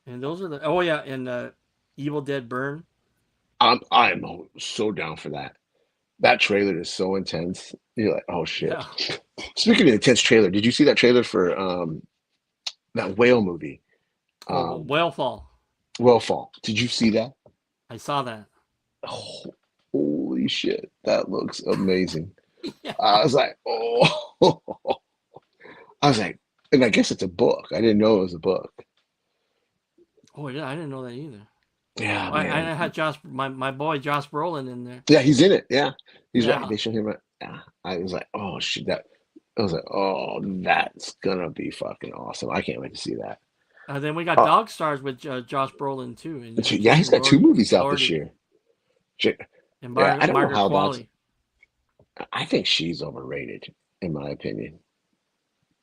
And those are the oh yeah, and Evil Dead Burn. I'm so down for that. That trailer is so intense. You're like, oh shit. Yeah. Speaking of intense trailer, did you see that trailer for that whale movie? Oh, Um, Whalefall. Whale Fall. Did you see that? I saw that. Oh, holy shit. That looks amazing. Yeah. I was like, oh I was like, and I guess it's a book. I didn't know it was a book. Oh yeah, I didn't know that either. Yeah, I man. had my boy Josh Brolin in there. Yeah, he's in it. Yeah. He's right. Yeah. They show him. Yeah. I was like, oh shit, that. I was like, oh, that's gonna be fucking awesome. I can't wait to see that. Then we got Uh, Dog Stars with Josh Brolin too, and yeah, he's got two movies out this Lordy year. and Yeah, I don't know Margaret how that's. Qualley. I think she's overrated, in my opinion.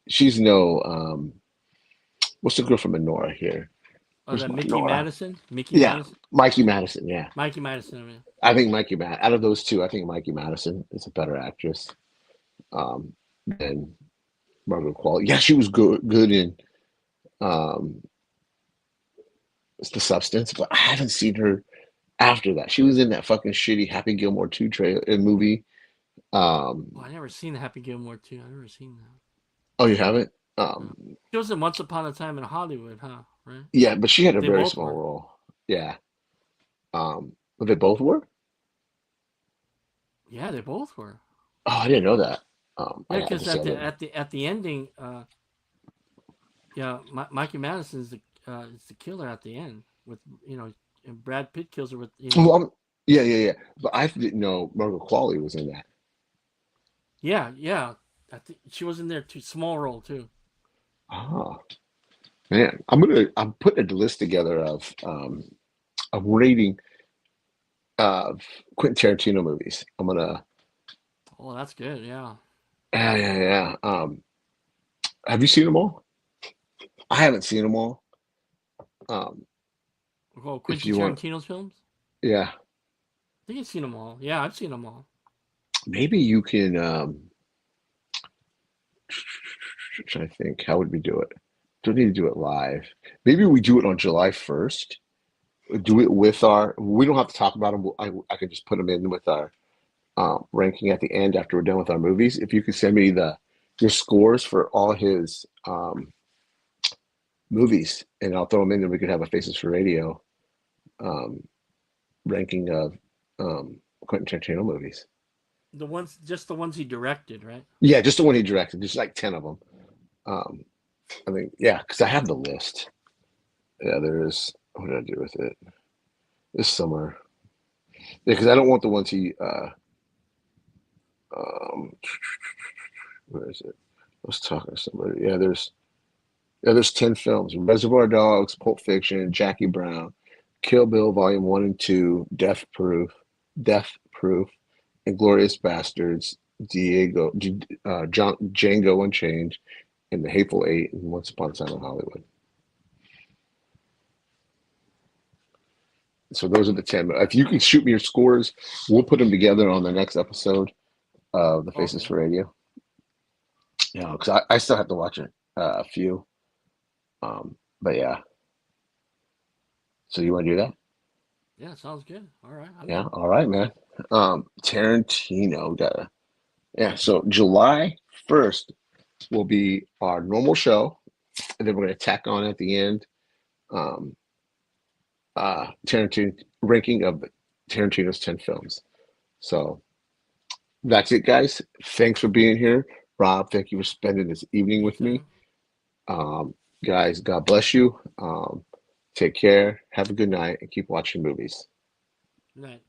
She's no. What's the girl from Menora here? Oh, Where's that my Mickey Nora? Madison, Mickey Yeah, Madison, Mikey Madison. Yeah, Mikey Madison. I mean, I think Out of those two, I think Mikey Madison is a better actress than Margaret Qualley. Yeah, she was good in um, The Substance, but I haven't seen her after that. She was in that fucking shitty Happy Gilmore 2 movie. oh, Um, I never seen the Happy Gilmore too. I never seen that. oh, you haven't? No. She was in Once Upon a Time in Hollywood, huh? Right? Yeah, but she had a They very both small were. role. Yeah. But they both were? Yeah, they both were. Oh, I didn't know that. Yeah, I because just said it. at the ending, yeah, Mikey Madison is the killer at the end with and Brad Pitt kills her with Well, yeah, yeah, yeah. But I didn't know Margaret Qualley was in that. yeah, yeah. I think she was in there too. Small role too. Oh, man. I'm putting a list together of rating of Quentin Tarantino movies. I'm gonna Oh, that's good. Yeah. yeah, yeah, yeah. Have you seen them all? I haven't seen them all. Um, Oh, if Quentin you want, Tarantino's films. yeah, I think I've seen them all. Yeah, I've seen them all. maybe you can. Trying to think, how would we do it? Don't need to do it live. Maybe we do it on July 1st. Do it with our. We don't have to talk about them. I could just put them in with our ranking at the end after we're done with our movies. If you could send me the your scores for all his movies, and I'll throw them in, and we could have a Faces for Radio um, ranking of Quentin Tarantino movies. Just the ones he directed, right? Yeah, just the one he directed. There's like 10 of them. Um, I think, yeah, because I have the list. Yeah, there is. What did I do with it? It's somewhere. Yeah, because I don't want the ones he. Um, where is it? I was talking to somebody. There's 10 films: Reservoir Dogs, Pulp Fiction, Jackie Brown, Kill Bill Volume One and Two, Death Proof, Inglorious Bastards, Django Unchained, and The Hateful Eight, and Once Upon a Time in Hollywood. So those are the 10. If you can shoot me your scores, we'll put them together on the next episode of the Faces Okay. for Radio. Because I still have to watch a few. But yeah, so you want to do that? Yeah, sounds good. All right, I'm Yeah, in. all right, man. Tarantino got yeah. So July 1st will be our normal show, and then we're gonna tack on at the end um, Tarantino ranking of Tarantino's 10 films. So that's it, guys. Thanks for being here, Rob. Thank you for spending this evening with me. Anytime. Um, guys, God bless you. Take care. Have a good night, and keep watching movies. Good night.